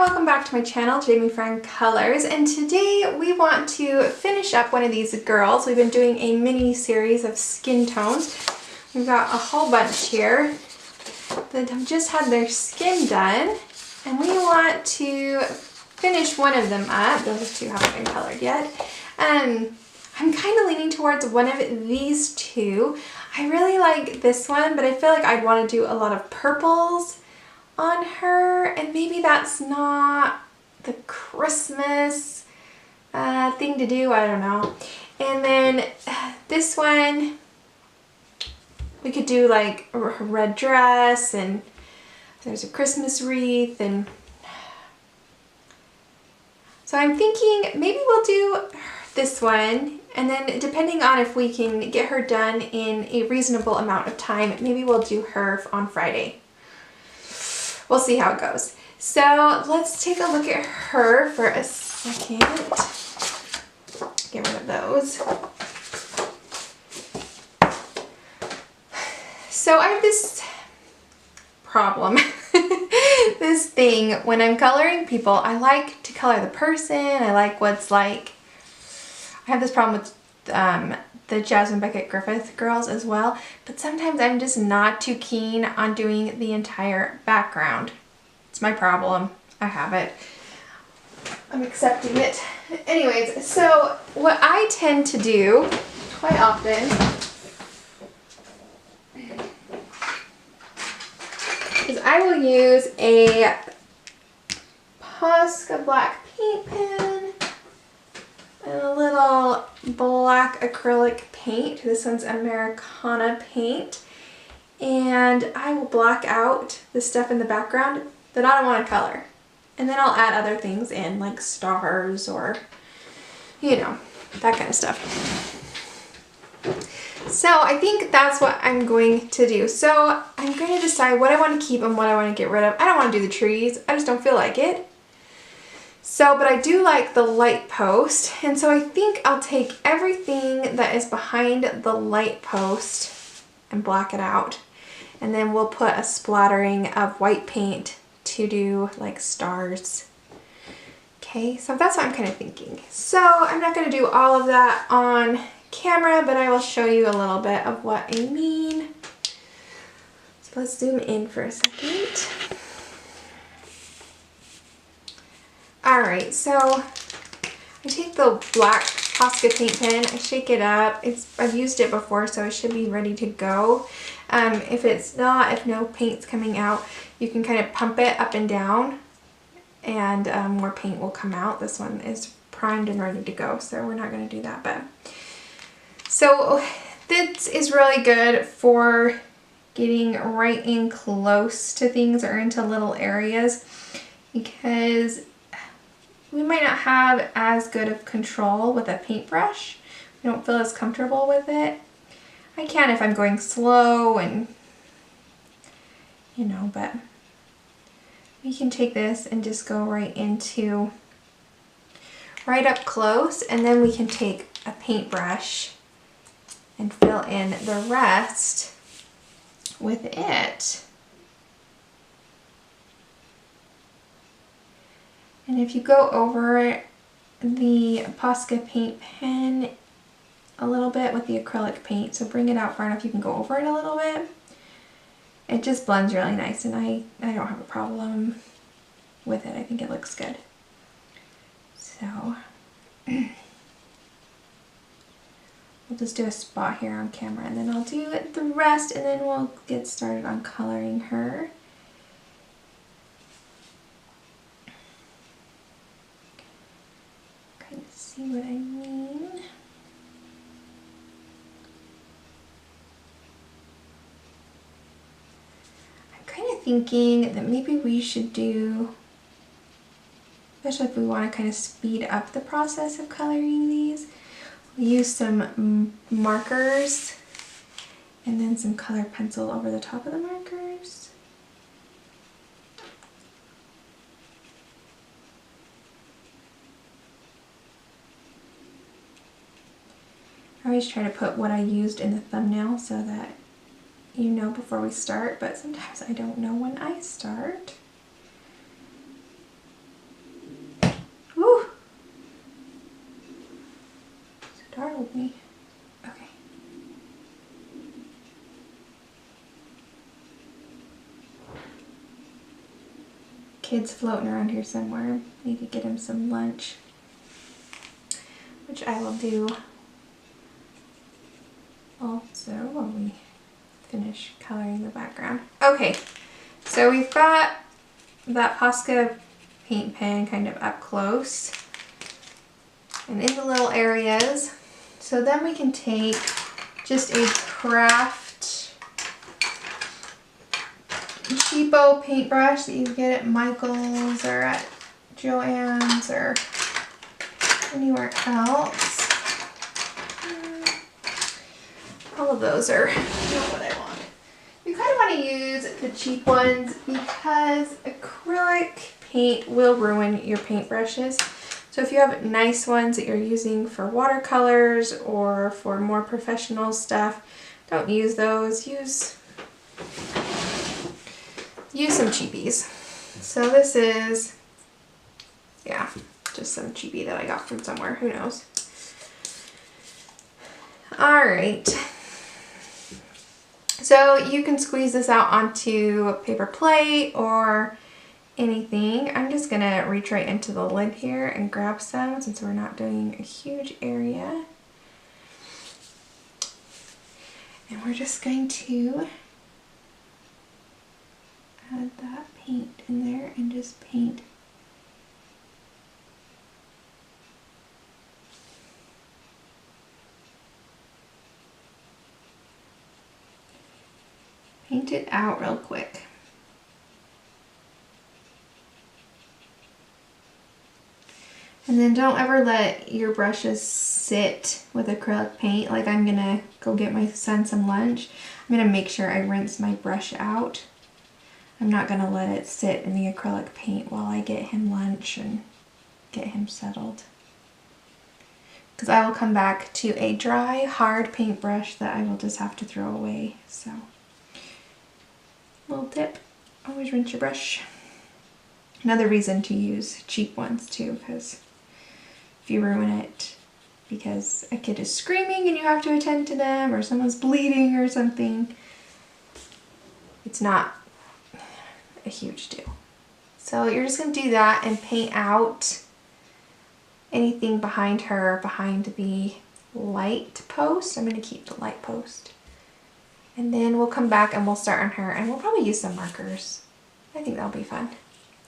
welcome back to my channel, Jamie Friend Colors, and today we want to finish up one of these girls. We've been doing a mini series of skin tones. We've got a whole bunch here that have just had their skin done, and we want to finish one of them up. Those two haven't been colored yet. I'm kind of leaning towards one of these two. I really like this one, but I feel like I'd want to do a lot of purples on her, and maybe that's not the Christmas thing to do, I don't know. And then this one, we could do like a red dress, and there's a Christmas wreath, and so I'm thinking maybe we'll do this one, and then depending on if we can get her done in a reasonable amount of time, maybe we'll do her on Friday. We'll see how it goes. So let's take a look at her for a second. Get rid of those. So I have this problem, this thing, when I'm coloring people, I like to color the person. I like what's like, I have this problem with the Jasmine Beckett Griffith girls as well, but sometimes I'm just not too keen on doing the entire background. It's my problem. I have it. I'm accepting it. Anyways, so what I tend to do quite often is I will use a Posca black paint pen and a little black acrylic paint. This one's Americana paint. And I will block out the stuff in the background that I don't want to color. And then I'll add other things in, like stars or, you know, that kind of stuff. So I think that's what I'm going to do. So I'm going to decide what I want to keep and what I want to get rid of. I don't want to do the trees. I just don't feel like it. So, but I do like the light post, and so I think I'll take everything that is behind the light post and block it out, and then we'll put a splattering of white paint to do like stars. Okay, so that's what I'm kind of thinking. So I'm not going to do all of that on camera, but I will show you a little bit of what I mean. So let's zoom in for a second. Alright, so I take the black Posca paint pen, I shake it up. I've used it before, so it should be ready to go. If it's not, if no paint's coming out, you can kind of pump it up and down, and more paint will come out. This one is primed and ready to go, so we're not going to do that. But so this is really good for getting right in close to things or into little areas, because we might not have as good of control with a paintbrush. We don't feel as comfortable with it. I can if I'm going slow and, you know, but we can take this and just go right into, right up close, and then we can take a paintbrush and fill in the rest with it. And if you go over the Posca paint pen a little bit with the acrylic paint, so bring it out far enough you can go over it a little bit, it just blends really nice, and I don't have a problem with it. I think it looks good. So we'll just do a spot here on camera, and then I'll do the rest, and then we'll get started on coloring her. See what I mean? I'm kind of thinking that maybe we should do, especially if we want to kind of speed up the process of coloring these, we'll use some markers and then some colored pencil over the top of the markers. I always try to put what I used in the thumbnail so that you know before we start, but sometimes I don't know when I start. startled me. Okay. Kid's floating around here somewhere. Need to get him some lunch, which I will do also when we finish coloring the background. Okay, so we've got that Posca paint pen kind of up close and in the little areas. So then we can take just a craft cheapo paintbrush that you get at Michael's or at Joann's or anywhere else. All of those are not what I want. You kind of want to use the cheap ones because acrylic paint will ruin your paintbrushes. So if you have nice ones that you're using for watercolors or for more professional stuff, don't use those. Use some cheapies. So this is, yeah, just some cheapie that I got from somewhere. Who knows? All right. So you can squeeze this out onto a paper plate or anything. I'm just gonna reach right into the lid here and grab some since we're not doing a huge area. And we're just going to add that paint in there and just paint it out real quick. And then don't ever let your brushes sit with acrylic paint. Like I'm gonna go get my son some lunch. I'm gonna make sure I rinse my brush out. I'm not gonna let it sit in the acrylic paint while I get him lunch and get him settled. Because I will come back to a dry, hard paintbrush that I will just have to throw away. So, little tip, always rinse your brush. Another reason to use cheap ones too, because if you ruin it because a kid is screaming and you have to attend to them, or someone's bleeding or something, it's not a huge deal. So you're just going to do that and paint out anything behind her, behind the light post. I'm going to keep the light post. And then we'll come back and we'll start on her, and we'll probably use some markers. I think that'll be fun.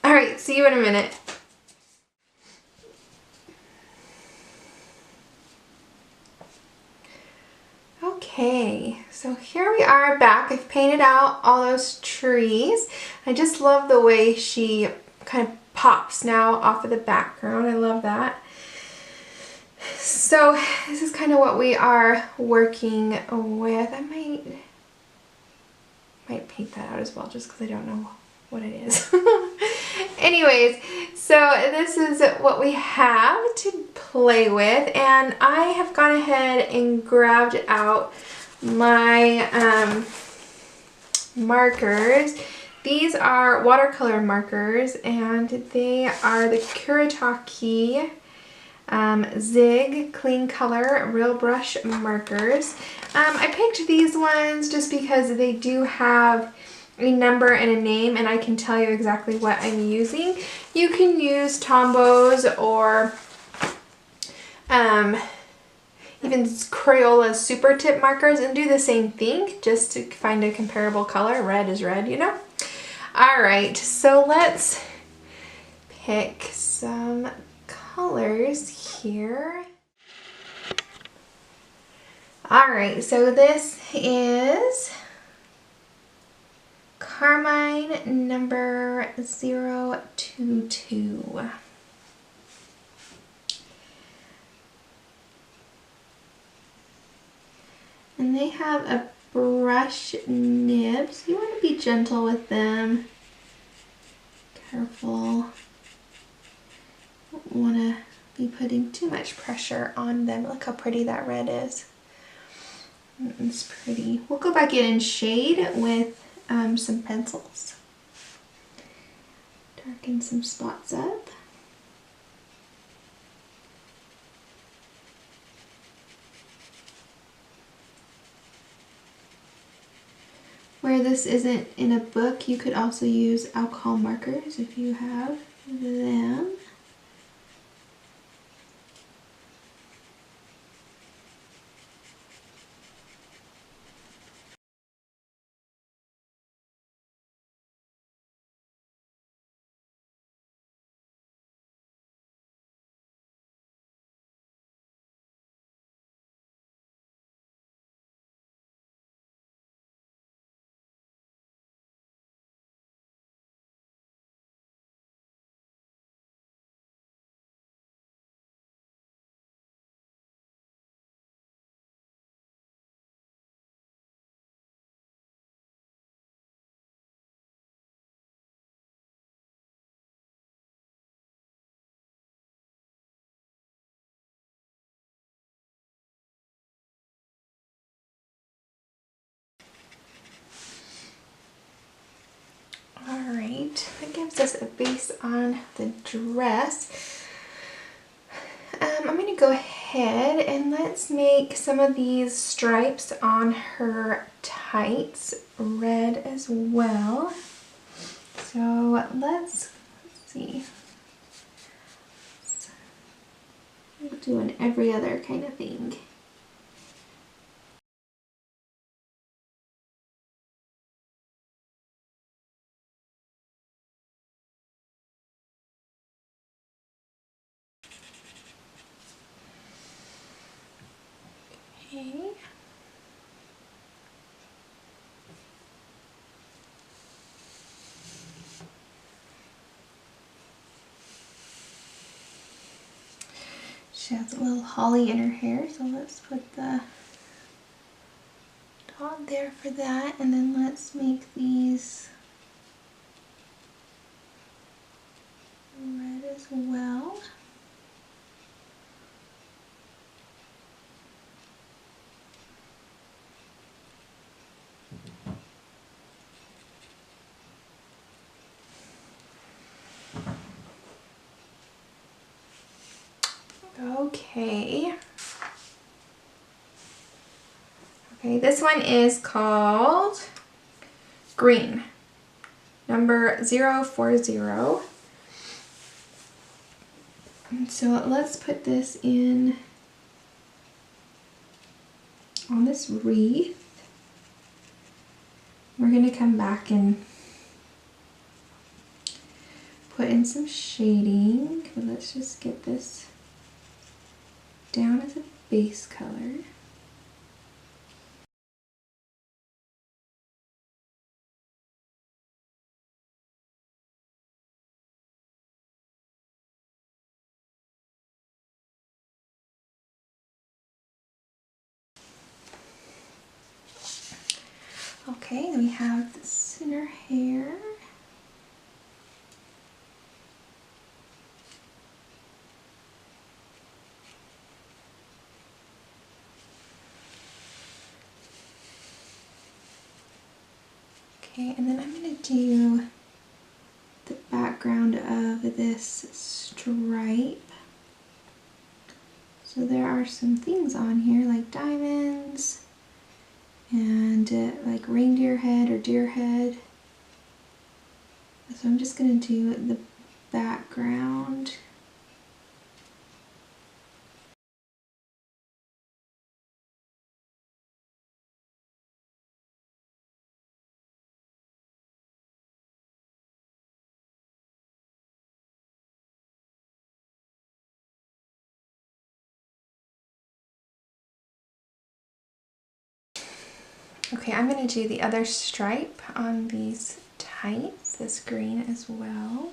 All right, see you in a minute. Okay, so here we are back. I've painted out all those trees. I just love the way she kind of pops now off of the background. I love that. So this is kind of what we are working with. I might paint that out as well just because I don't know what it is. Anyways, so this is what we have to play with, and I have gone ahead and grabbed out my markers. These are watercolor markers, and they are the Kuretake Zig Clean Color Real Brush markers. I picked these ones just because they do have a number and a name, and I can tell you exactly what I'm using. You can use Tombows or even Crayola's Super Tip markers and do the same thing just to find a comparable color. Red is red, you know? Alright, so let's pick some colors here. Alright, so this is Carmine number 022. And they have a brush nib, so you want to be gentle with them. Careful. Don't want to be putting too much pressure on them. Look how pretty that red is. It's pretty. We'll go back in and shade with some pencils. Darken some spots up. where this isn't in a book, you could also use alcohol markers if you have them. Alright, that gives us a base on the dress. I'm going to go ahead and let's make some of these stripes on her tights red as well. So let's see. We'll do an every other kind of thing. Okay. She has a little holly in her hair, so let's put the dot there for that, and then let's make these red as well. Okay. Okay, this one is called Green, number 040. And so let's put this in on this wreath. We're going to come back and put in some shading, but let's just get this down as a base color. Okay, then we have this in her hair. Okay, and then I'm going to do the background of this stripe. So there are some things on here like diamonds and like reindeer head or deer head. So I'm just going to do the background. Okay, I'm going to do the other stripe on these tights, this green as well.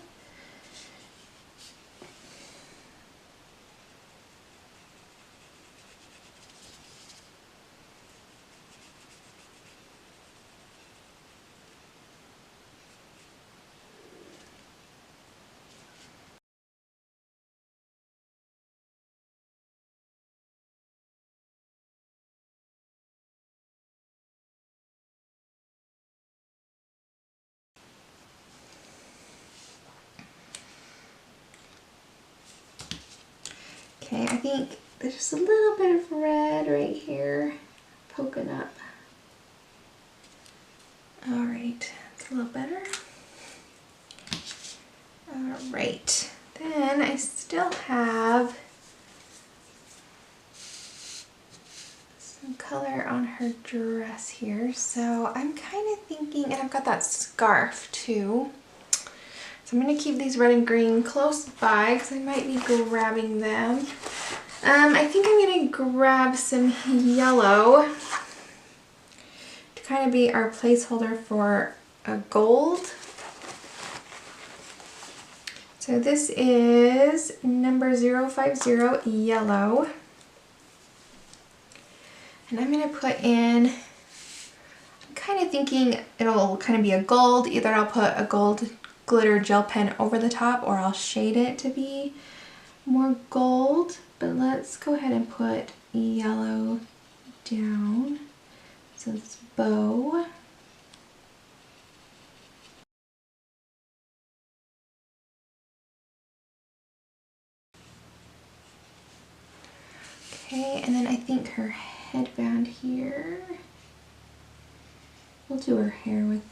Okay, I think there's just a little bit of red right here poking up. a little better. All right, then I still have some color on her dress here. So I'm kind of thinking, and I've got that scarf too. So I'm gonna keep these red and green close by because I might be grabbing them. I think I'm gonna grab some yellow to kind of be our placeholder for a gold. So this is number 050 Yellow. And I'm gonna put in, I'm kind of thinking it'll kind of be a gold. Either I'll put a gold glitter gel pen over the top or I'll shade it to be more gold. But let's go ahead and put yellow down. So it's bow. Okay, and then I think her headband here. We'll do her hair with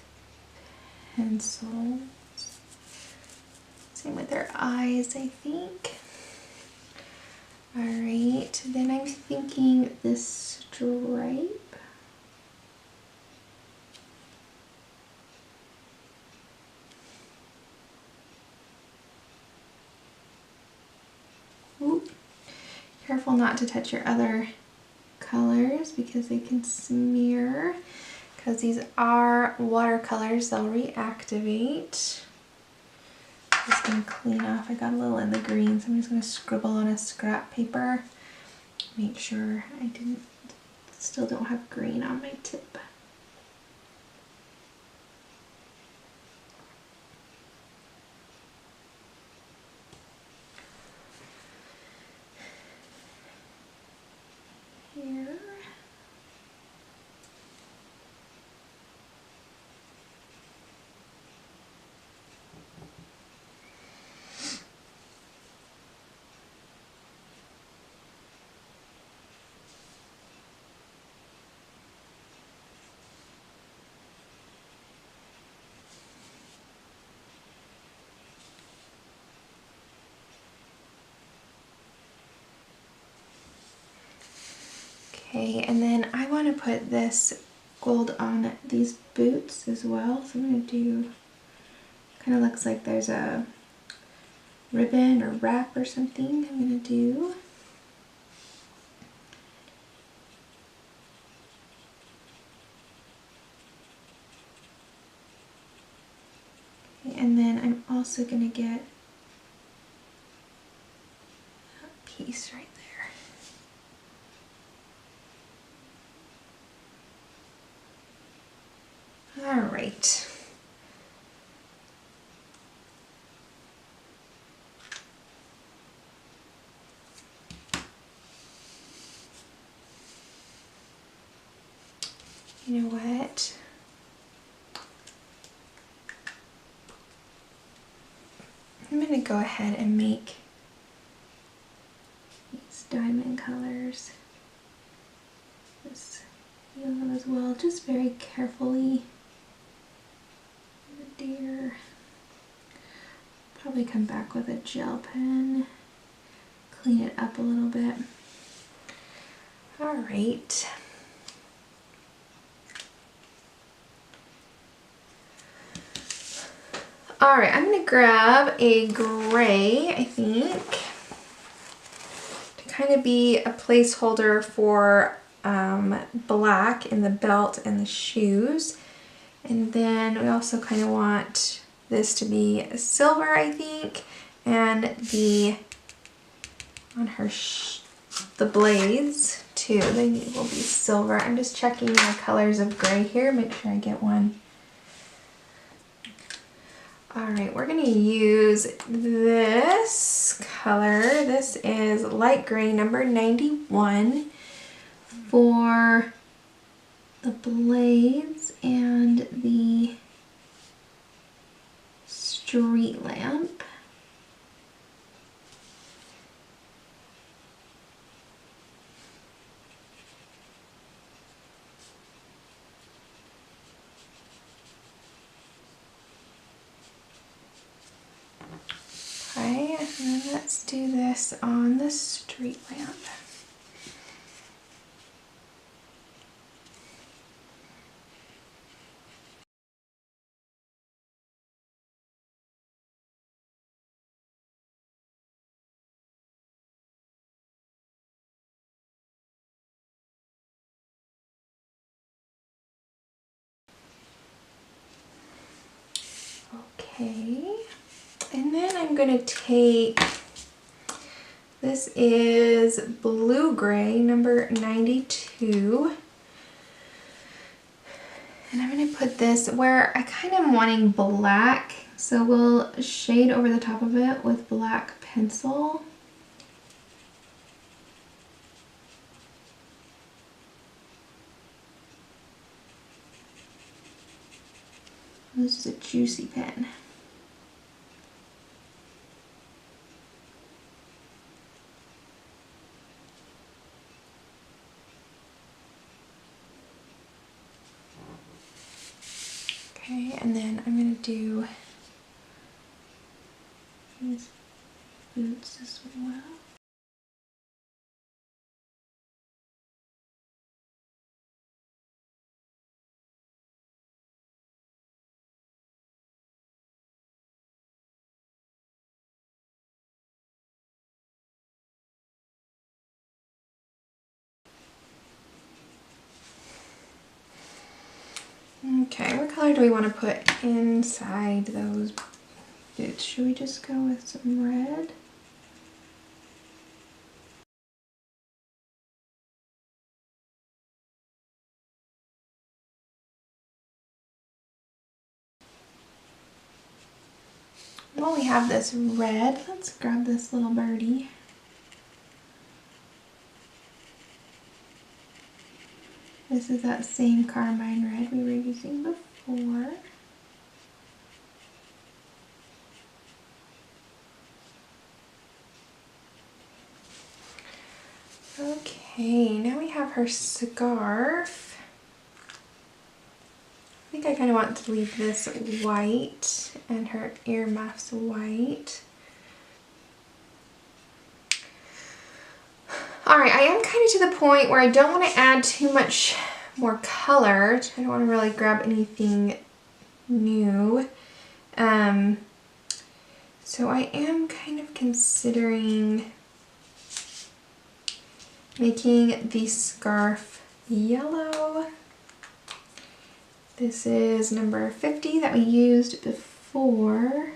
pencils. Same with her eyes, I think. All right, then I'm thinking this stripe. Oop. Careful not to touch your other colors because they can smear. Because these are watercolors, they'll reactivate. Just gonna clean off. I got a little in the green, so I'm just gonna scribble on a scrap paper. Make sure I still don't have green on my tip. Here. Okay, and then I want to put this gold on these boots as well. So I'm going to do, kind of looks like there's a ribbon or wrap or something I'm going to do. Okay, and then I'm also going to get a piece right there. All right. You know what? I'm going to go ahead and make these diamond colors. This yellow as well, just very carefully. Dear. Probably come back with a gel pen, clean it up a little bit. All right. All right, I'm gonna grab a gray, I think, to kind of be a placeholder for black in the belt and the shoes. And then we also kind of want this to be silver, I think, and on her the blades too, they will be silver. I'm just checking my colors of gray here, make sure I get one. All right, we're gonna use this color. This is light gray, number 91, for the blades and the street lamp. Okay, and then let's do this on the street lamp. Okay, and then I'm going to take, this is Blue Gray, number 92. And I'm going to put this where I kind of am wanting black, so we'll shade over the top of it with black pencil. This is a juicy pen. Okay, and then I'm going to do these boots as well. Okay, what color do we want to put inside those boots? Should we just go with some red? While we have this red, let's grab this little birdie. This is that same Carmine red we were using before. Okay, now we have her scarf. I think I kind of want to leave this white and her earmuffs white. Alright, I am kind of to the point where I don't want to add too much more color. I don't want to really grab anything new. So I am kind of considering making the scarf yellow. This is number 50 that we used before.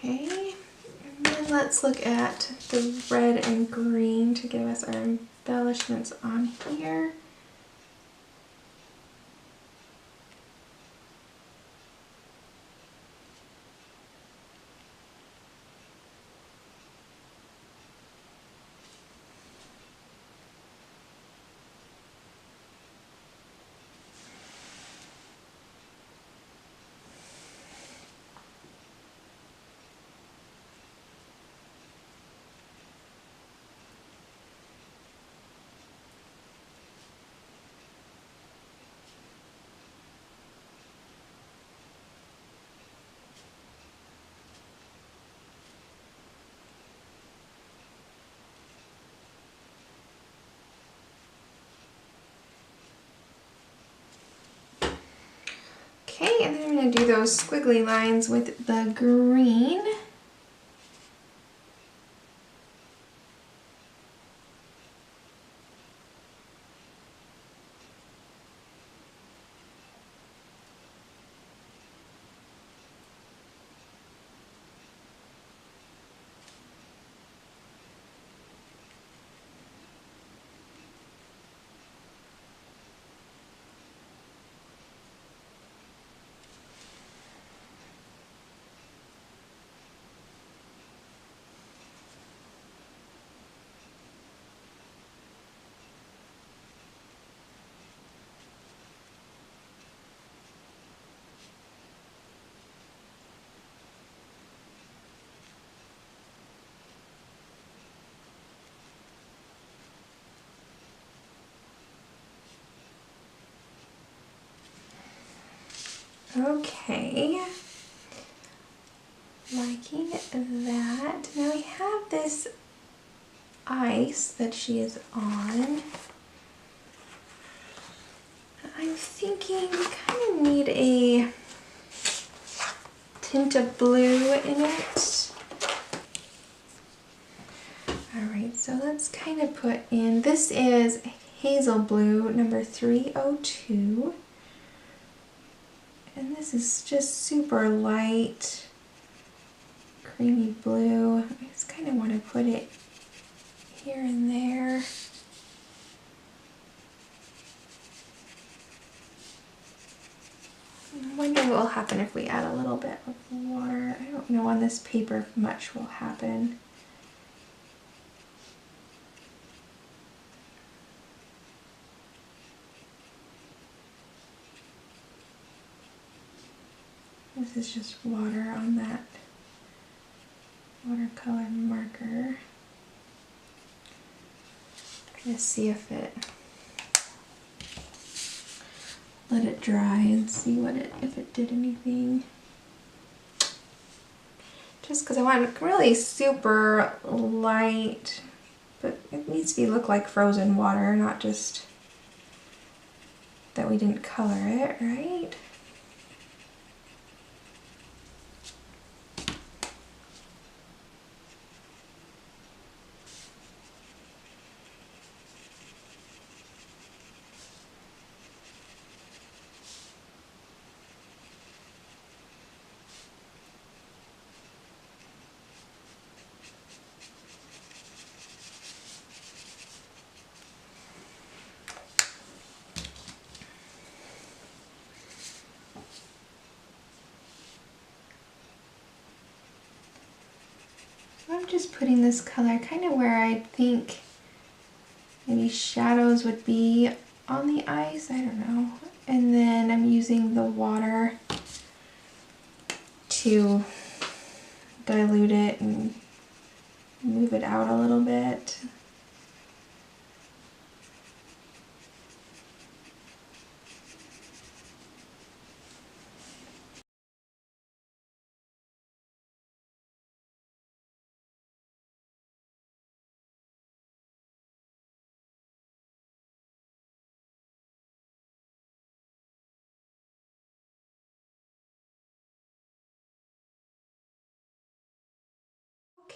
Okay, and then let's look at the red and green to give us our embellishments on here. Okay, and then I'm going to do those squiggly lines with the green. Okay. Liking that. Now we have this ice that she is on. I'm thinking we kind of need a tint of blue in it. Alright, so let's kind of put in, this is Hazel Blue number 302. And this is just super light, creamy blue. I just kind of want to put it here and there. I'm wondering what will happen if we add a little bit of water. I don't know on this paper if much will happen. This is just water on that watercolor marker. Let's see if let it dry and see if it did anything. Just because I want really super light, but it needs to look like frozen water, not just that we didn't color it, right? I'm just putting this color kind of where I think maybe shadows would be on the ice, I don't know. And then I'm using the water to dilute it and move it out a little bit.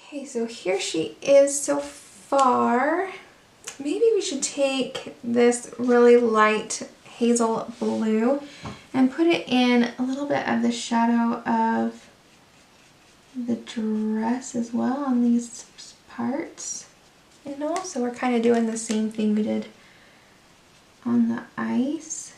Okay, so here she is so far. Maybe we should take this really light hazel blue and put it in a little bit of the shadow of the dress as well on these parts. You know, so we're kind of doing the same thing we did on the ice.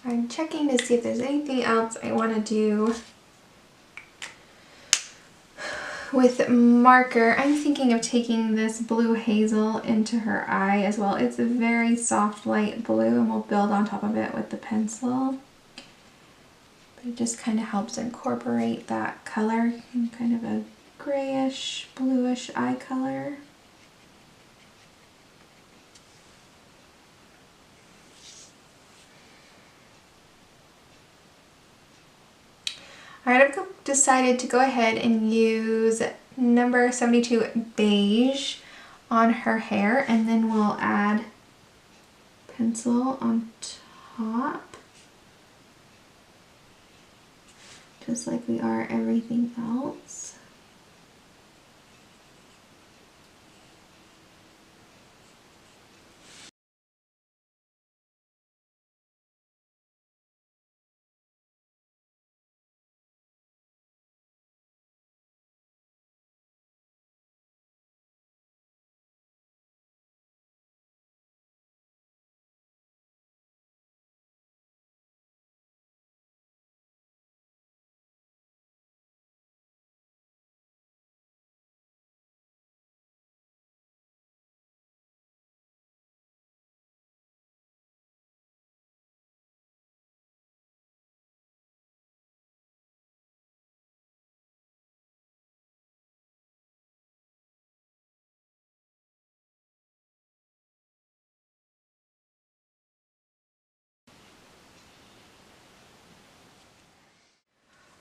I'm checking to see if there's anything else I want to do with marker. I'm thinking of taking this blue hazel into her eye as well. It's a very soft light blue and we'll build on top of it with the pencil. But it just kind of helps incorporate that color in kind of a grayish, bluish eye color. Alright, I've decided to go ahead and use number 72 Beige on her hair, and then we'll add pencil on top, just like we are everything else.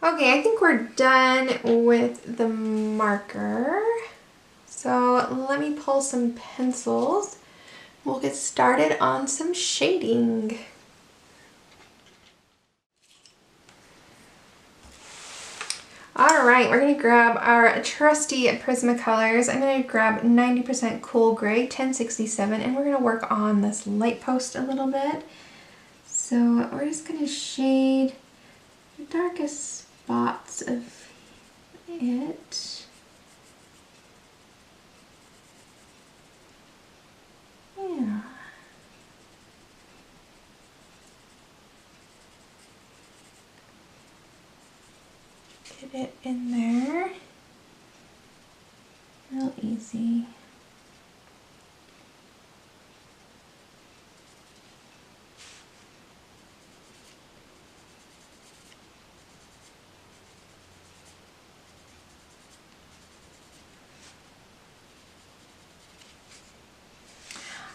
Okay, I think we're done with the marker. So let me pull some pencils. We'll get started on some shading. All right, we're gonna grab our trusty Prismacolors. I'm gonna grab 90% Cool Gray, 1067, and we're gonna work on this light post a little bit. So we're just gonna shade the darkest spots of it. Yeah. Get it in there. Real easy.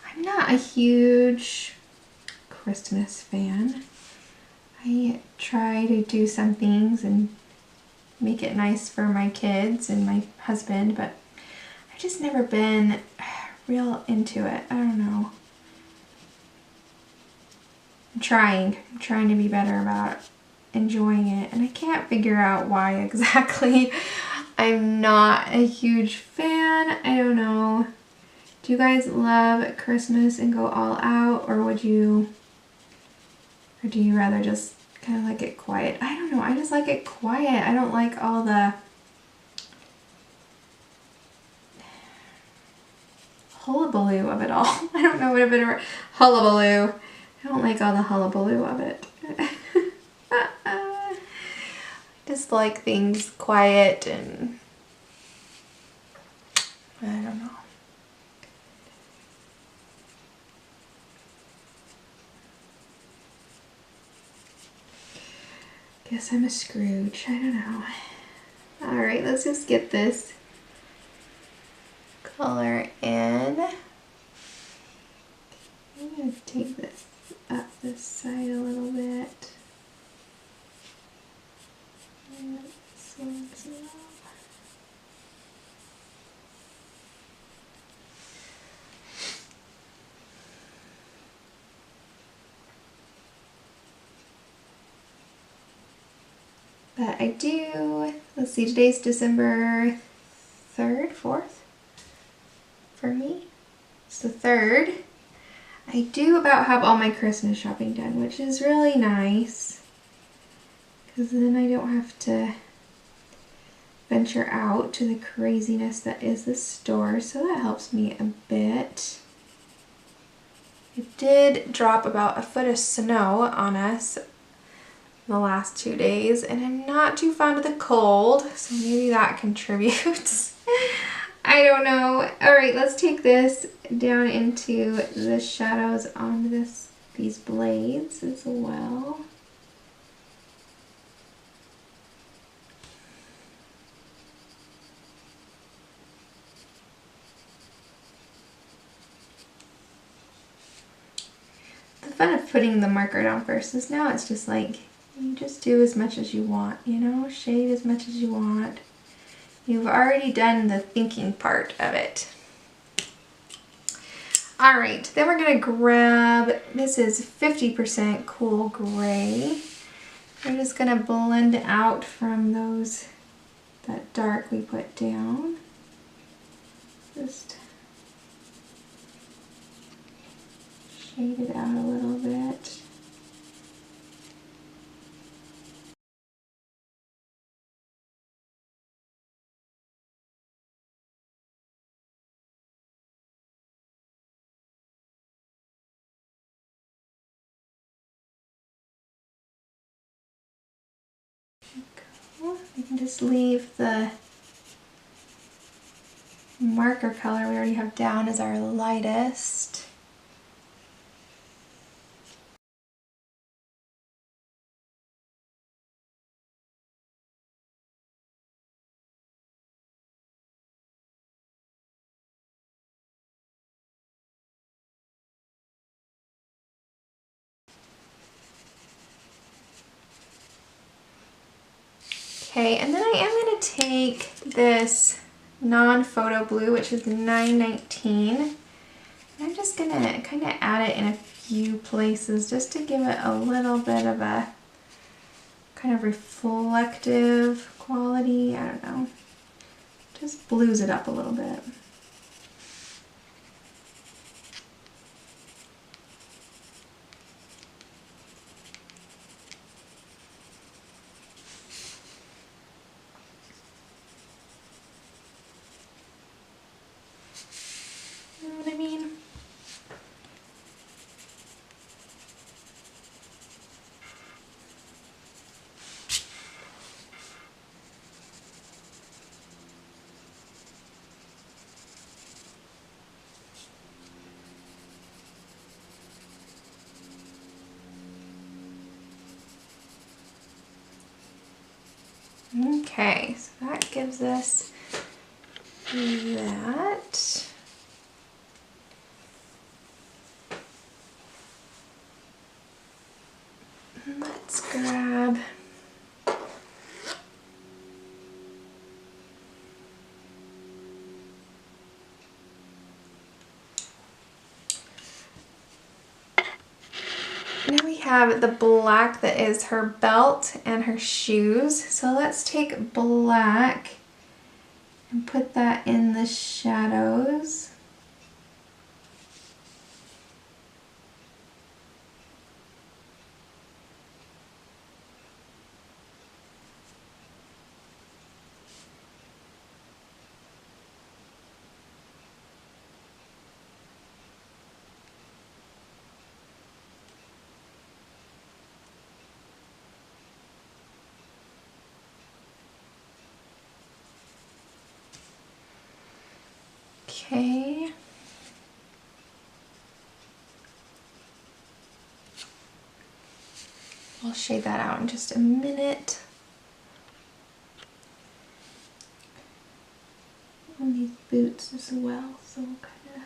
I'm not a huge Christmas fan. I try to do some things and make it nice for my kids and my husband, but I've just never been real into it. I don't know. I'm trying to be better about enjoying it, and I can't figure out why exactly. I'm not a huge fan. I don't know. Do you guys love Christmas and go all out, or do you rather just kind of like it quiet? I don't know. I just like it quiet. I don't like all the hullabaloo of it all. I don't know what a better hullabaloo. I don't like all the hullabaloo of it. Just like things quiet and I don't know. Guess I'm a Scrooge. I don't know. Alright, let's just get this color in. I'm going to take this up this side a little bit. And this one as well. But I do, let's see, today's December 3rd, 4th for me. It's the 3rd. I do about have all my Christmas shopping done, which is really nice. Because then I don't have to venture out to the craziness that is the store. So that helps me a bit. It did drop about a foot of snow on us the last 2 days, and I'm not too fond of the cold, so maybe that contributes. I don't know. Alright, let's take this down into the shadows on these blades as well. The fun of putting the marker down first is now it's just like you just do as much as you want, you know, shade as much as you want. You've already done the thinking part of it. All right, then we're gonna grab, this is 50% Cool Gray. We're just gonna blend out from that dark we put down. Just shade it out a little bit. We can just leave the marker color we already have down as our lightest. Okay, and then I am going to take this non-photo blue, which is 919. And I'm just going to kind of add it in a few places just to give it a little bit of a kind of reflective quality. I don't know. Just blues it up a little bit. You know what I mean? Okay, so that gives us that. Let's grab now we have the black that is her belt and her shoes. So let's take black and put that in the shadows. Okay. I'll shade that out in just a minute. On these boots as well, so we'll kind of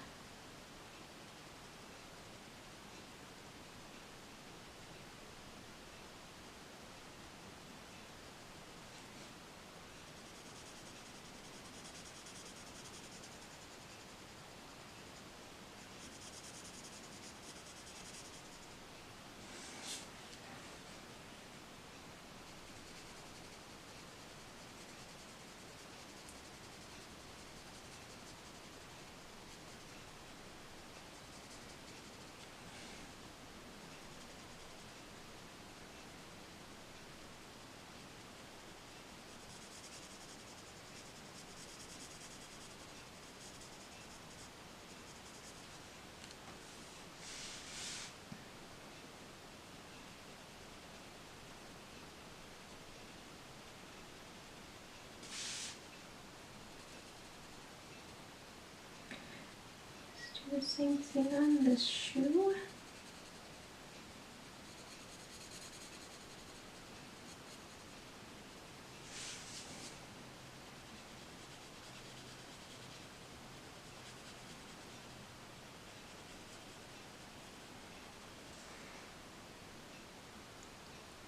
do the same thing on this shoe.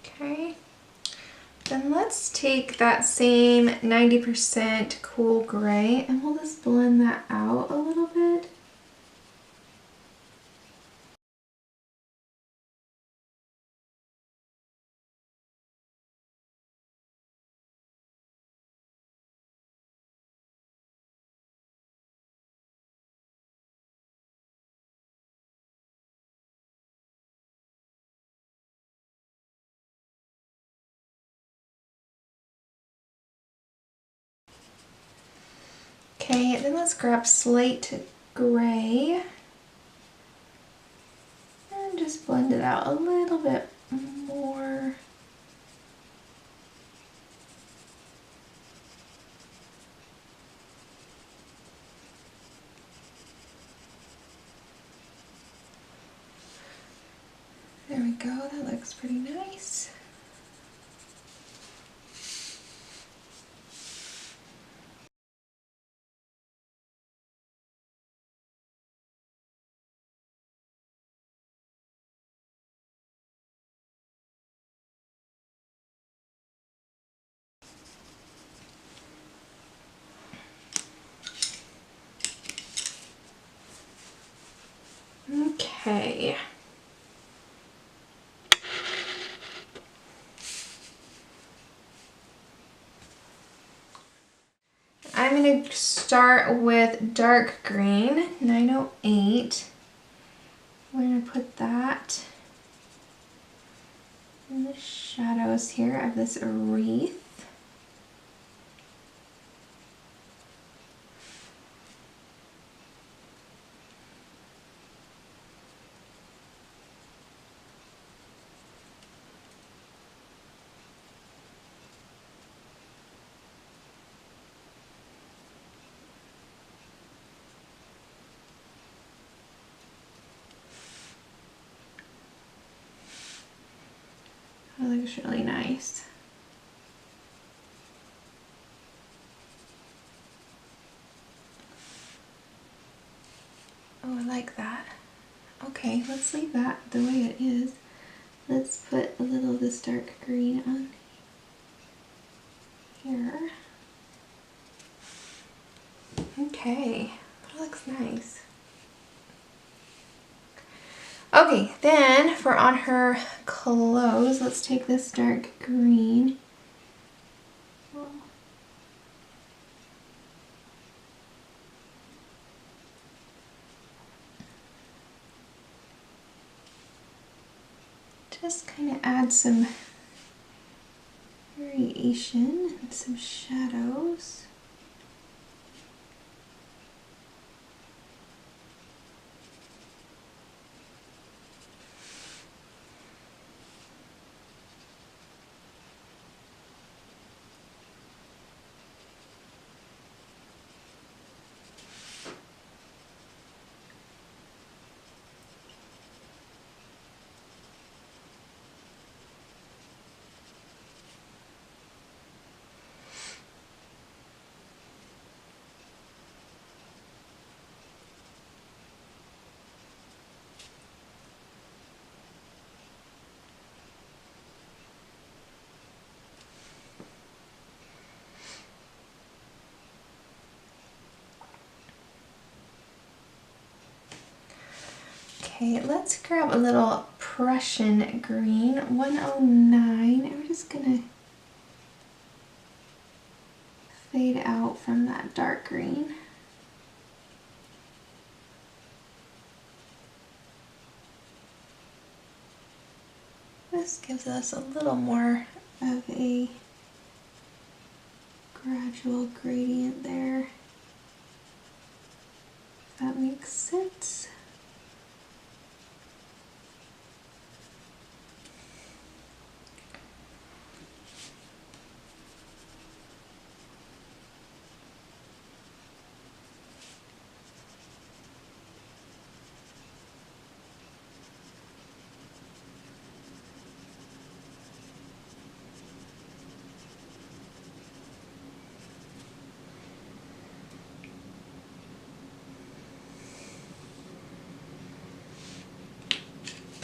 Okay, then let's take that same 90% cool gray and we'll just blend that out a little bit. Okay, then let's grab Slate Grey and just blend it out a little bit more. There we go, that looks pretty nice. Okay. I'm going to start with dark green, 908. We're going to put that in the shadows here of this wreath. That looks really nice. Oh, I like that. Okay, let's leave that the way it is. Let's put a little of this dark green on here. Okay, that looks nice. Okay, then for on her clothes, let's take this dark green. Just kind of add some variation and some shadows. Okay, let's grab a little Prussian Green, 109, and we're just gonna fade out from that dark green. This gives us a little more of a gradual gradient there, if that makes sense.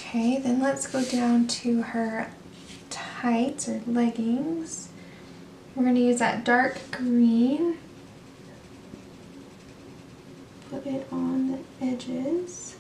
Okay, then let's go down to her tights or leggings. We're going to use that dark green, put it on the edges.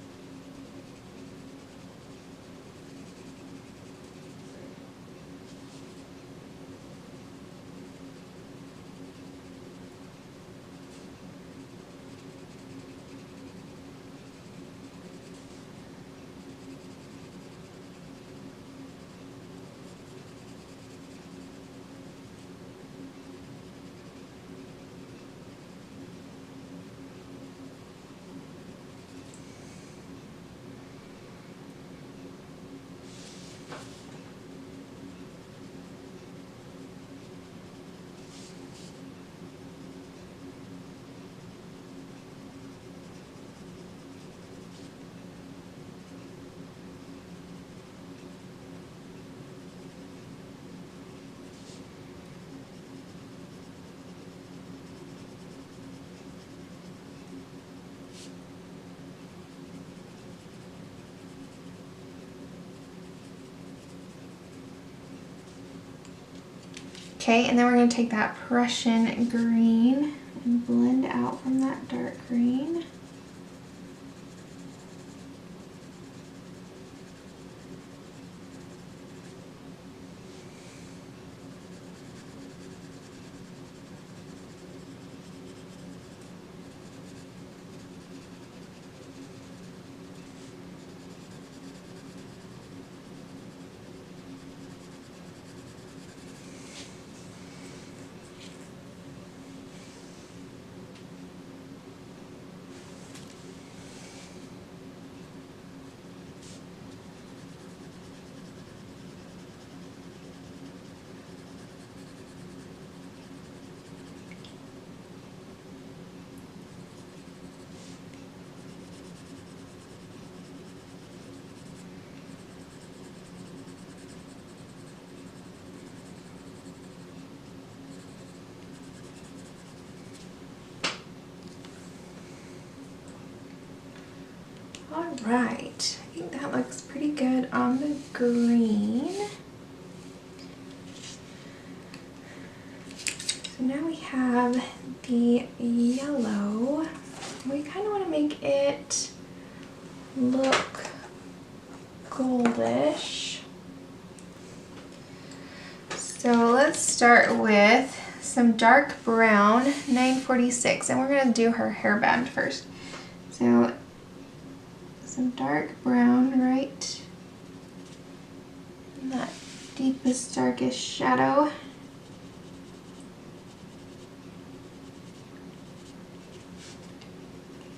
Okay, and then we're going to take that Prussian Green and blend out from that dark green. All right, I think that looks pretty good on the green. So now we have the yellow. We kind of want to make it look goldish. So let's start with some dark brown, 946, and we're going to do her hairband first. So some dark brown right in that deepest, darkest shadow.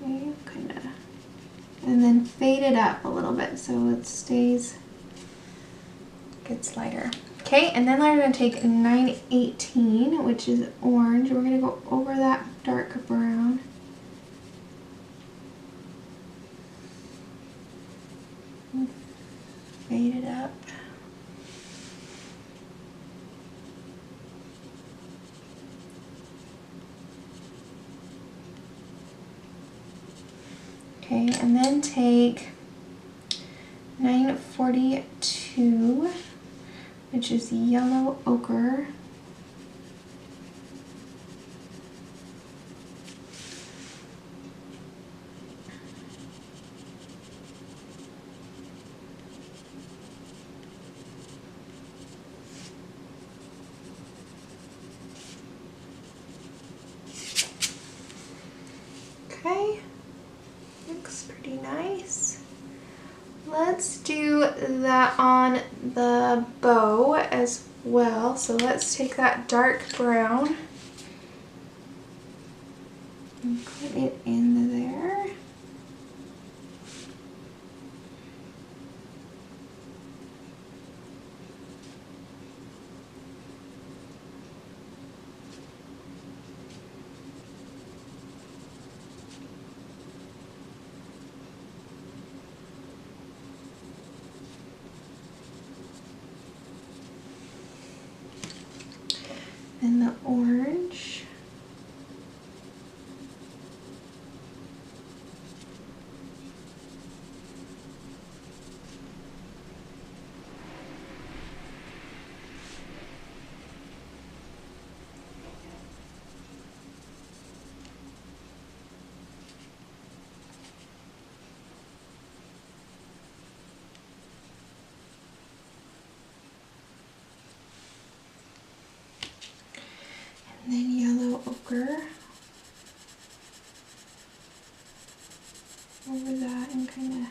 Okay, kind of, and then fade it up a little bit so it stays, gets lighter. Okay, and then we're going to take 918, which is orange. We're going to go over that dark brown. Fade it up. Okay, and then take 942, which is Yellow Ochre. Okay, looks pretty nice. Let's do that on the bow as well. So let's take that dark brown and put it in there. And the orange. And then Yellow Ochre over that and kind of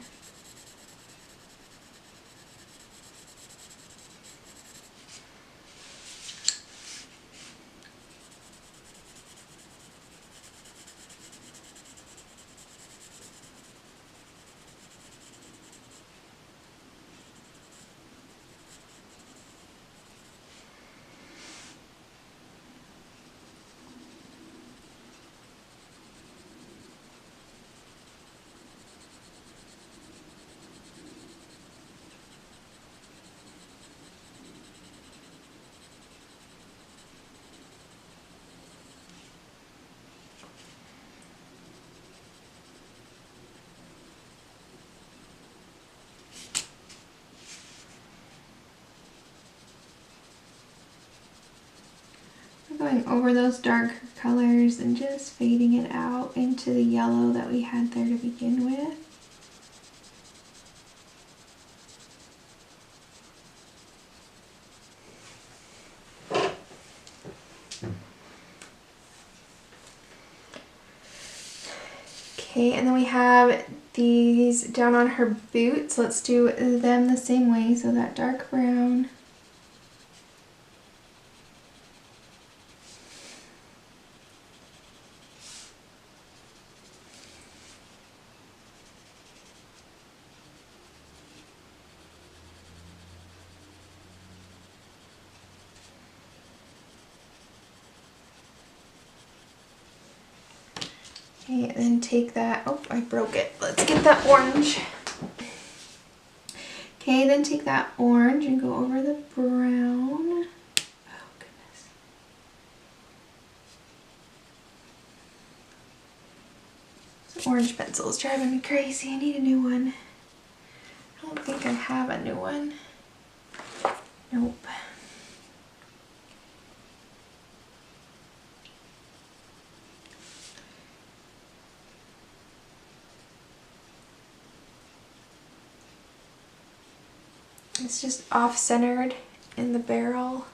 going over those dark colors and just fading it out into the yellow that we had there to begin with. Okay, and then we have these down on her boots. Let's do them the same way. So that dark brown. Okay, and then take that, oh, I broke it. Let's get that orange. Okay, then take that orange and go over the brown. Oh, goodness. This orange pencil is driving me crazy. I need a new one. I don't think I have a new one. Nope. It's just off-centered in the barrel,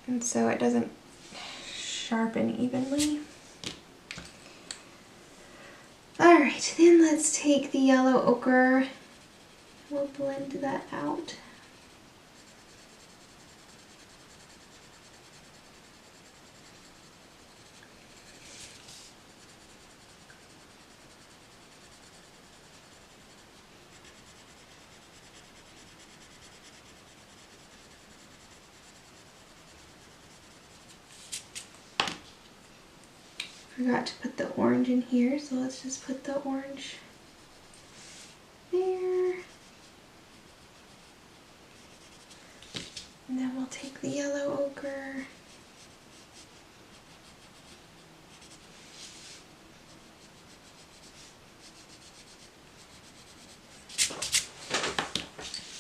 and so it doesn't sharpen evenly. Alright, then let's take the yellow ochre. We'll blend that out. Forgot to put the orange in here, so let's just put the orange there. And then we'll take the yellow ochre.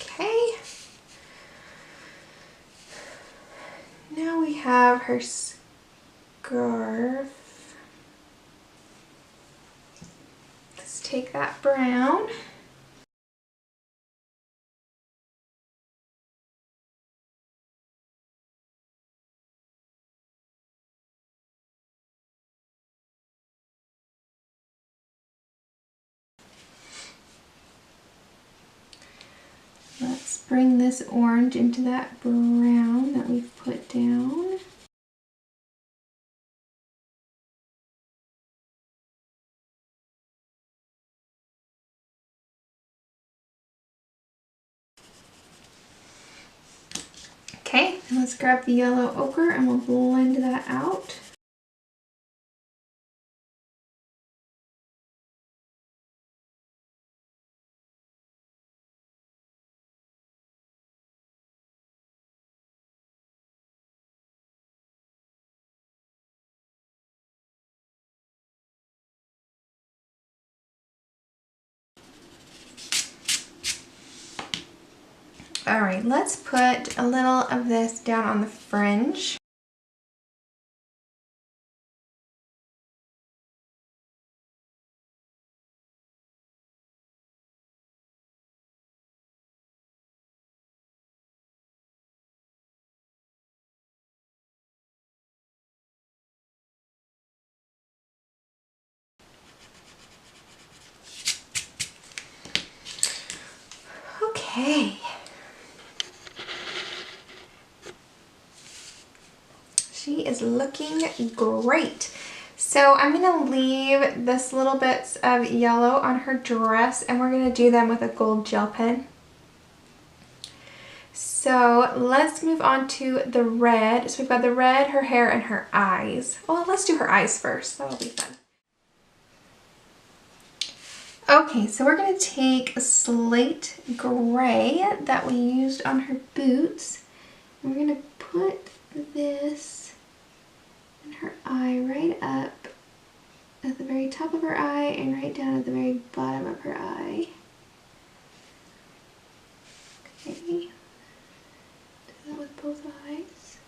Okay. Now we have her scarf. Let's take that brown. Let's bring this orange into that brown that we've put down. Okay, and let's grab the yellow ochre and we'll blend that out. Alright, let's put a little of this down on the fringe. Okay. She is looking great. So I'm going to leave this little bits of yellow on her dress and we're going to do them with a gold gel pen. So let's move on to the red. So we've got the red, her hair, and her eyes. Well, let's do her eyes first. That'll be fun. Okay, so we're going to take a slate gray that we used on her boots. And we're going to put this in her eye right up at the very top of her eye and right down at the very bottom of her eye. Okay, do that with both eyes.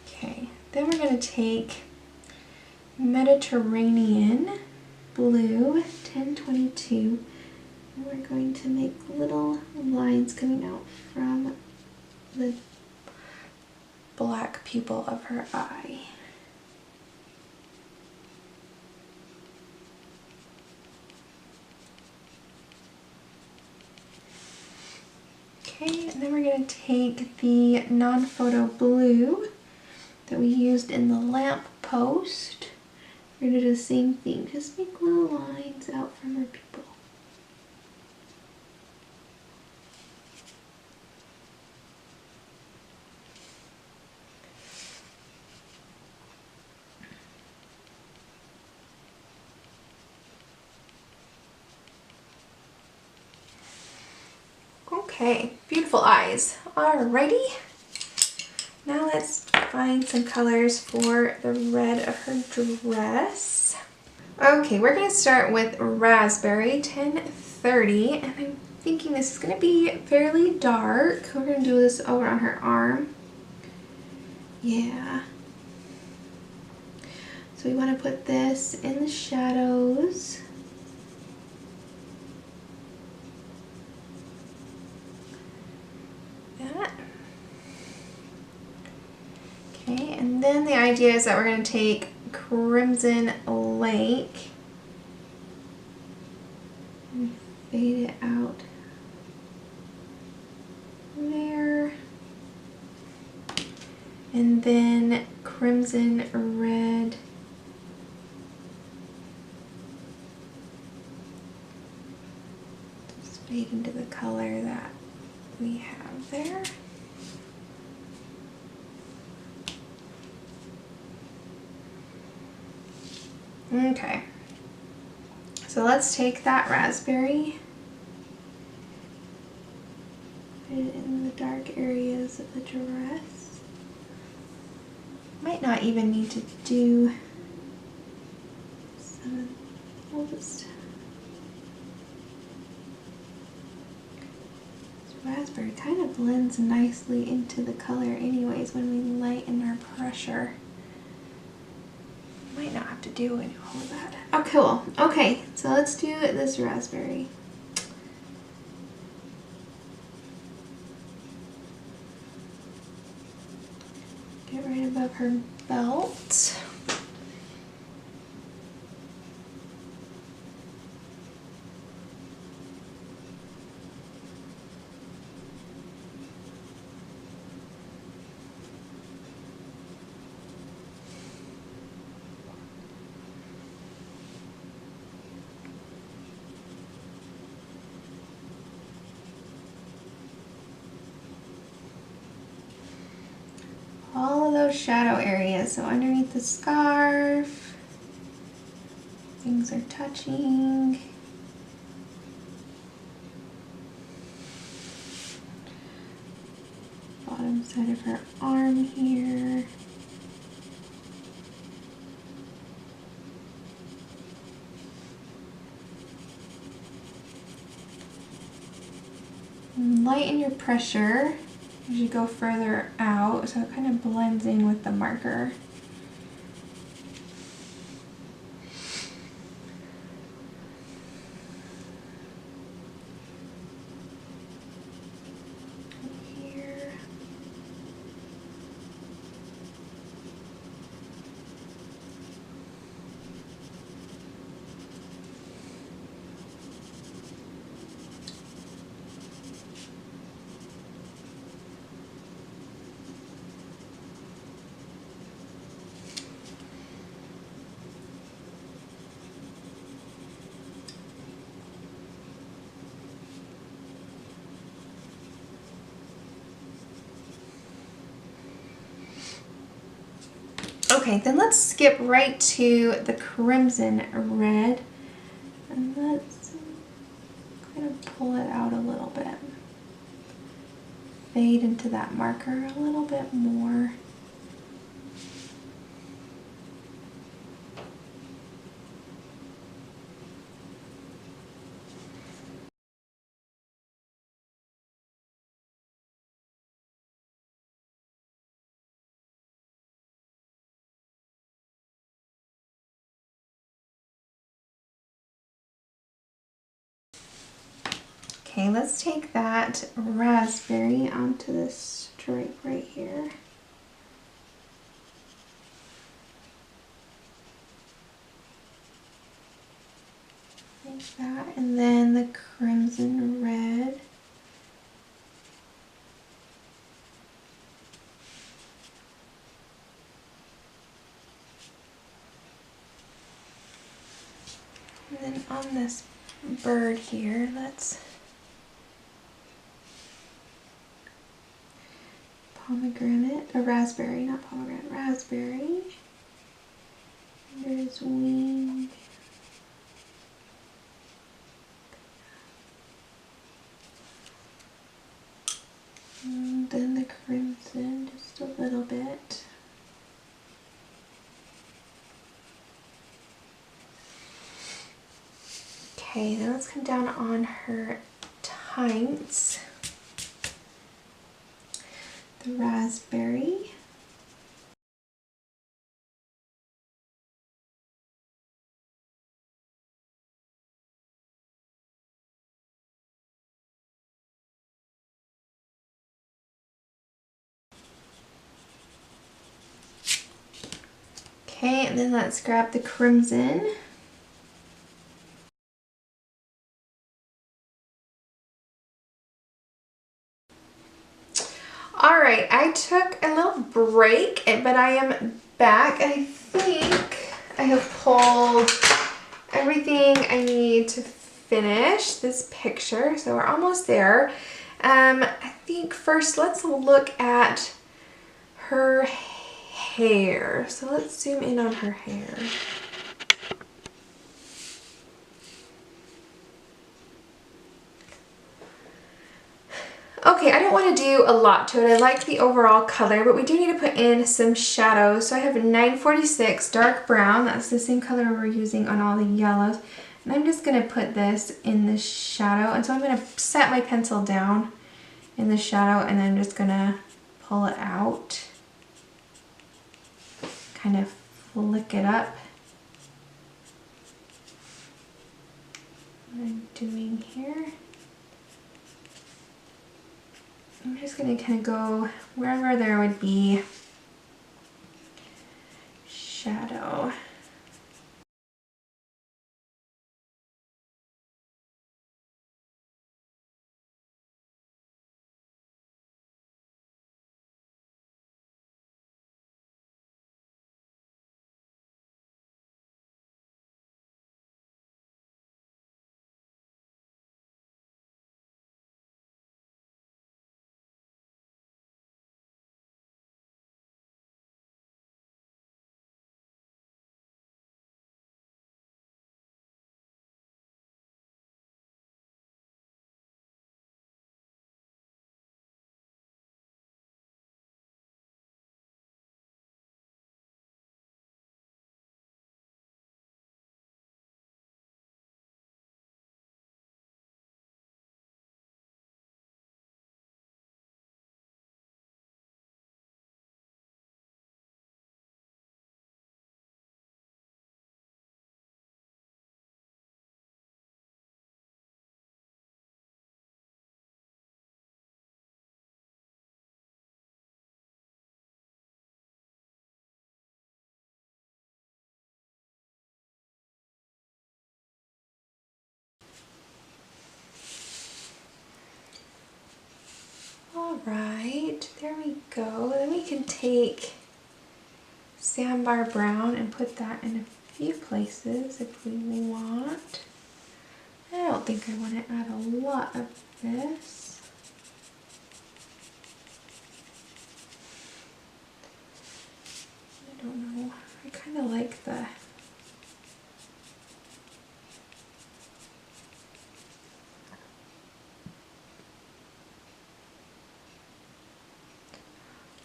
Okay, then we're going to take Mediterranean Blue 1022 and we're going to make little lines coming out from the black pupil of her eye. Okay, and then we're going to take the non-photo blue that we used in the lamp post. We're going to do the same thing, just make little lines out from her pupil. Okay, beautiful eyes. Alrighty. Now let's find some colors for the red of her dress. Okay, we're gonna start with Raspberry 1030, and I'm thinking this is gonna be fairly dark. We're gonna do this over on her arm. Yeah. So we want to put this in the shadows. That. Okay, and then the idea is that we're going to take Crimson Lake and fade it out there. And then Crimson Red. Just fade into the color that we have there. Okay, so let's take that raspberry, put it in the dark areas of the dress. Might not even need to do some, we'll just, this raspberry kind of blends nicely into the color anyways when we lighten our pressure. Might not have to do all of that. Oh, cool. Okay, so let's do this raspberry. Get right above her belt. All of those shadow areas, so underneath the scarf, things are touching. Bottom side of her arm here. And lighten your pressure as you go further out, so it kind of blends in with the marker. Here. Okay, then let's skip right to the Crimson Red, and let's kind of pull it out a little bit. Fade into that marker a little bit more. Okay, let's take that raspberry onto this stripe right here. Like that, and then the Crimson Red. And then on this bird here, let's pomegranate, a raspberry, not pomegranate, raspberry. There's wing. gold and the crimson just a little bit. Okay, now let's come down on her tights. The raspberry. Okay, and then let's grab the crimson. Alright, I took a little break, but I am back. I think I have pulled everything I need to finish this picture, so we're almost there. I think first let's look at her hair. So let's zoom in on her hair. Okay, I don't want to do a lot to it. I like the overall color, but we do need to put in some shadows. So I have 946 dark brown. That's the same color we're using on all the yellows. And I'm just going to put this in the shadow. And so I'm going to set my pencil down in the shadow and then I'm just going to pull it out. Kind of flick it up. What I'm doing here. I'm just going to kind of go wherever there would be shadow. Alright, there we go. Then we can take Sandbar Brown and put that in a few places if we want. I don't think I want to add a lot of this. I don't know. I kind of like the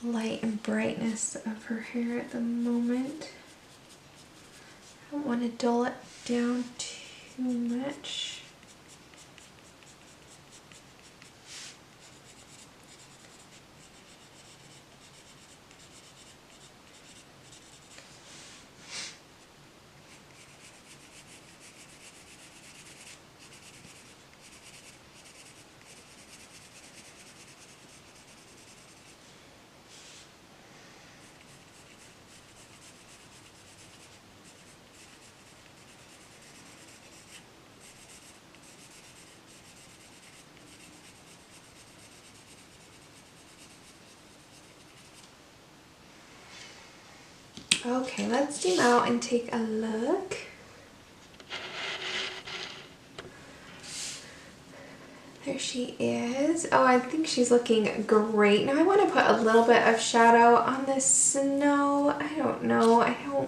light and brightness of her hair at the moment. I don't want to dull it down too much. Okay, let's zoom out and take a look. There she is. Oh, I think she's looking great. Now I want to put a little bit of shadow on this snow. I don't know. I'm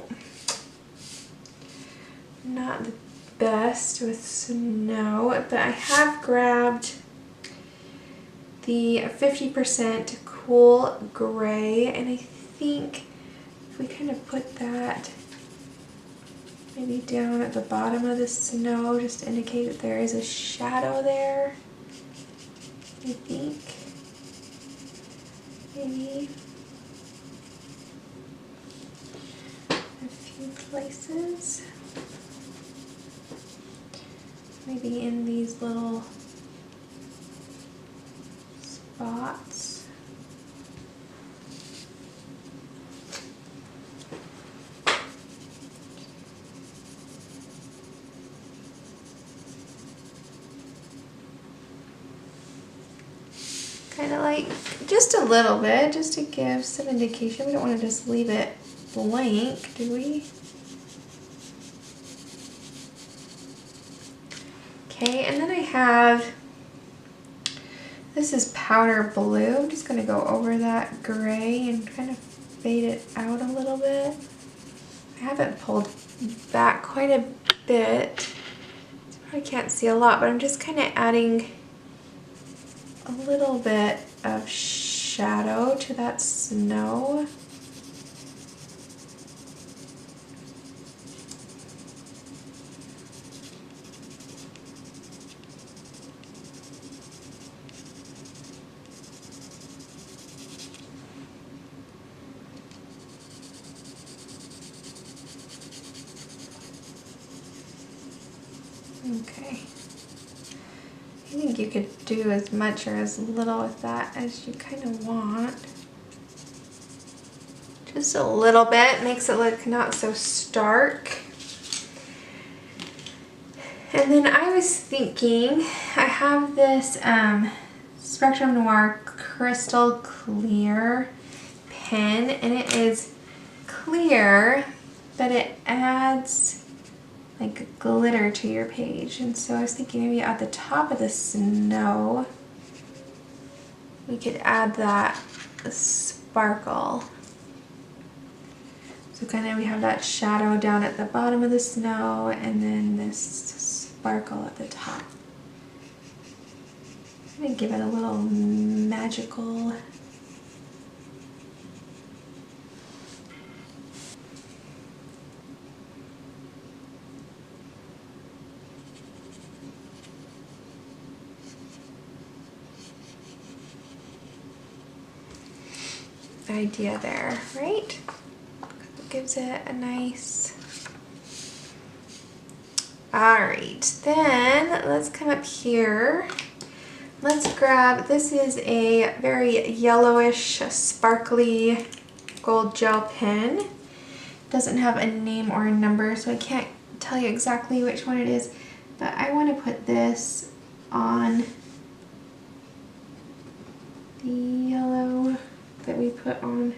not the best with snow, but I have grabbed the 50% Cool Gray, and I think if we kind of put that maybe down at the bottom of the snow, just to indicate that there is a shadow there, I think, maybe a few places, maybe in these little spots. Kind of like just a little bit, just to give some indication. We don't want to just leave it blank, do we? Okay, and then I have, this is powder blue. I'm just going to go over that gray and kind of fade it out a little bit. I have it pulled back quite a bit. You probably can't see a lot, but I'm just kind of adding a little bit of shadow to that snow. Okay. I think you could do as much or as little with that as you kind of want. Just a little bit makes it look not so stark. And then I was thinking, I have this Spectrum Noir Crystal Clear pen, and it is clear, but it adds like glitter to your page. And so I was thinking maybe at the top of the snow we could add that sparkle. So kind of we have that shadow down at the bottom of the snow and then this sparkle at the top. I'm gonna give it a little magical idea there, right? It gives it a nice... Alright, then let's come up here. Let's grab, this is a very yellowish, sparkly gold gel pen. Doesn't have a name or a number, so I can't tell you exactly which one it is, but I want to put this on the yellow that we put on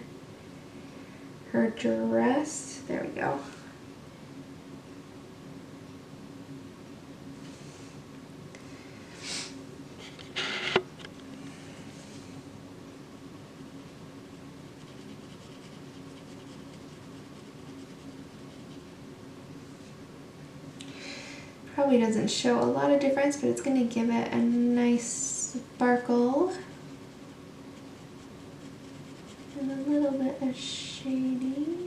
her dress. There we go. Probably doesn't show a lot of difference, but it's going to give it a nice sparkle. And a little bit of shading.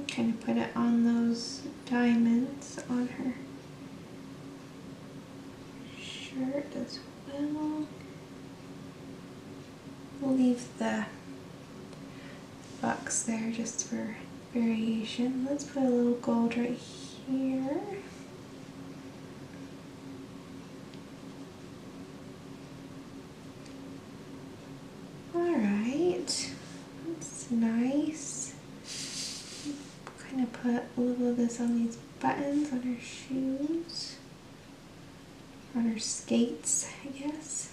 Kind of put it on those diamonds on her shirt as well. We'll leave the bucks there just for variation. Let's put a little gold right here. little of this on these buttons on her shoes, on her skates, I guess.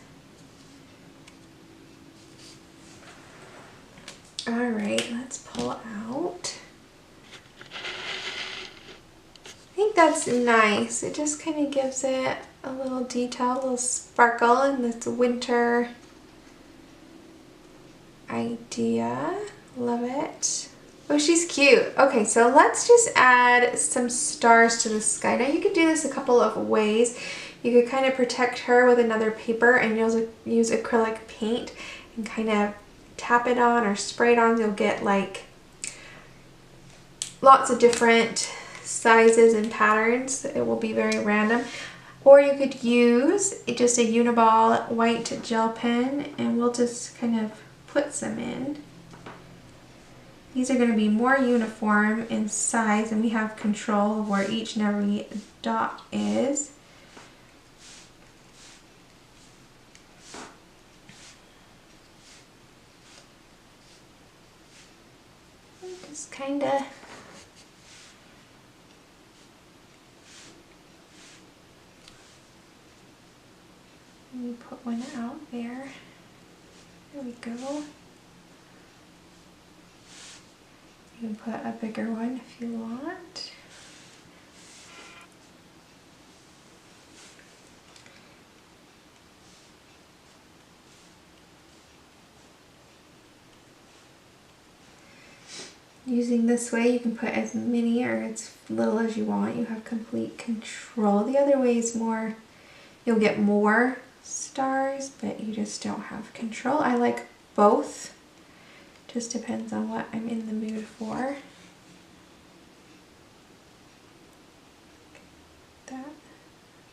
All right, let's pull out. I think that's nice. It just kind of gives it a little detail, a little sparkle in this winter idea. Love it. Oh, she's cute. Okay, so let's just add some stars to the sky. Now you could do this a couple of ways. You could kind of protect her with another paper and use acrylic paint and kind of tap it on or spray it on. You'll get like lots of different sizes and patterns. It will be very random. Or you could use just a Uniball white gel pen and we'll just kind of put some in. These are going to be more uniform in size and we have control of where each and every dot is. Just kind of let me put one out there. There we go. You can put a bigger one if you want. Using this way, you can put as many or as little as you want. You have complete control. The other way is more, you'll get more stars, but you just don't have control. I like both. Just depends on what I'm in the mood for. That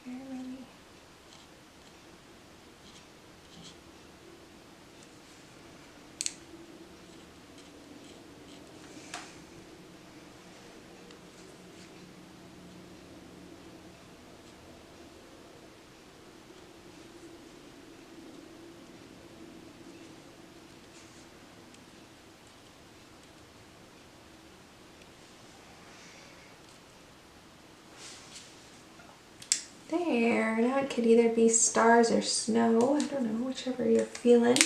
here, maybe. There, now it could either be stars or snow. I don't know, whichever you're feeling.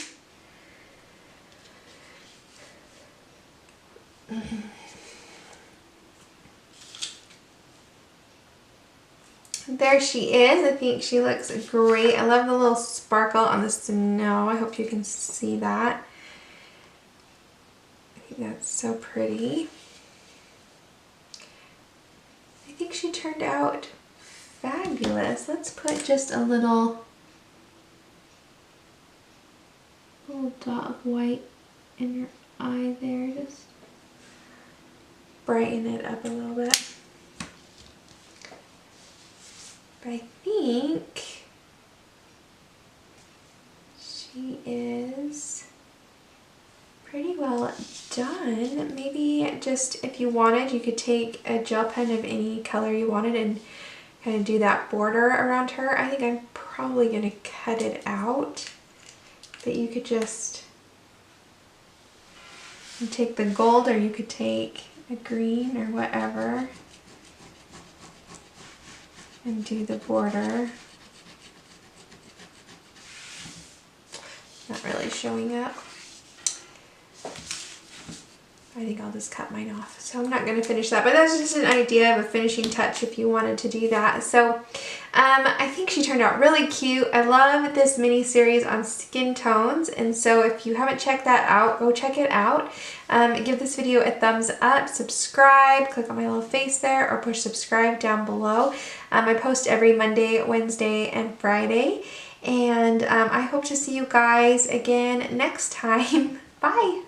There she is. I think she looks great. I love the little sparkle on the snow. I hope you can see that. I think that's so pretty. I think she turned out fabulous. Let's put just a little dot of white in your eye there. Just brighten it up a little bit. But I think she is pretty well done. Maybe just if you wanted, you could take a gel pen of any color you wanted and kind of do that border around her. I think I'm probably going to cut it out, but you could just take the gold or you could take a green or whatever and do the border. Not really showing up. I think I'll just cut mine off. So I'm not going to finish that, but that's just an idea of a finishing touch if you wanted to do that. So I think she turned out really cute. I love this mini series on skin tones, and so if you haven't checked that out, go check it out. Give this video a thumbs up, subscribe, click on my little face there, or push subscribe down below. I post every Monday, Wednesday, and Friday, and I hope to see you guys again next time. Bye!